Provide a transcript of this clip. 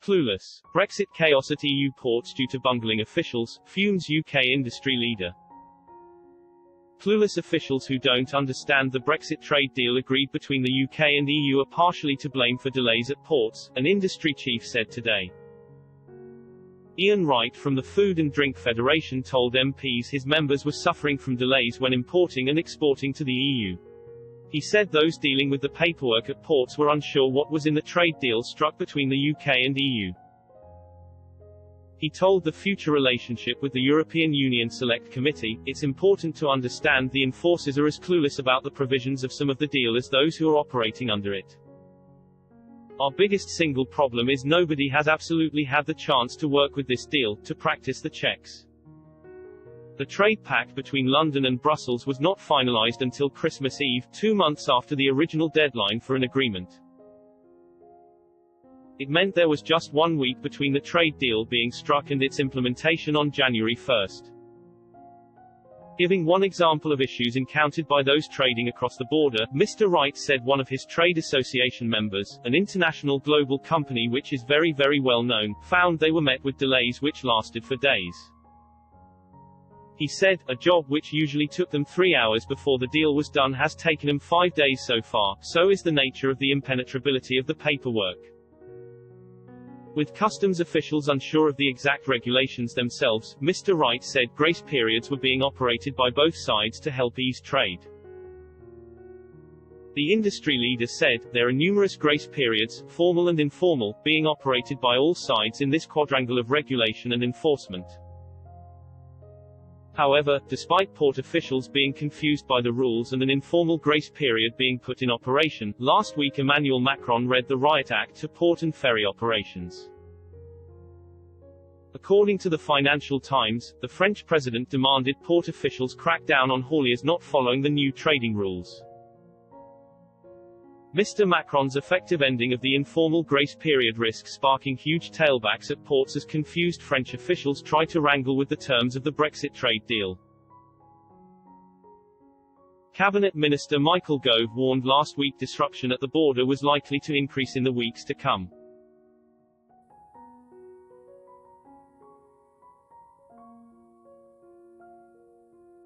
Clueless. Brexit chaos at EU ports due to bungling officials, fumes UK industry leader. Clueless officials who don't understand the Brexit trade deal agreed between the UK and EU are partially to blame for delays at ports, an industry chief said today. Ian Wright from the Food and Drink Federation told MPs his members were suffering from delays when importing and exporting to the EU. He said those dealing with the paperwork at ports were unsure what was in the trade deal struck between the UK and EU. He told the Future Relationship with the European Union Select Committee, "It's important to understand the enforcers are as clueless about the provisions of some of the deal as those who are operating under it. Our biggest single problem is nobody has absolutely had the chance to work with this deal, to practice the checks. The trade pact between London and Brussels was not finalized until Christmas Eve, 2 months after the original deadline for an agreement. It meant there was just 1 week between the trade deal being struck and its implementation on January 1st. Giving one example of issues encountered by those trading across the border, Mr. Wright said one of his trade association members, an international global company which is very well known, found they were met with delays which lasted for days. He said, a job which usually took them 3 hours before the deal was done has taken them 5 days so far, so is the nature of the impenetrability of the paperwork. With customs officials unsure of the exact regulations themselves, Mr. Wright said grace periods were being operated by both sides to help ease trade. The industry leader said, there are numerous grace periods, formal and informal, being operated by all sides in this quadrangle of regulation and enforcement. However, despite port officials being confused by the rules and an informal grace period being put in operation, last week Emmanuel Macron read the Riot Act to port and ferry operations. According to the Financial Times, the French president demanded port officials crack down on hauliers not following the new trading rules. Mr. Macron's effective ending of the informal grace period risks sparking huge tailbacks at ports as confused French officials try to wrangle with the terms of the Brexit trade deal. Cabinet Minister Michael Gove warned last week disruption at the border was likely to increase in the weeks to come.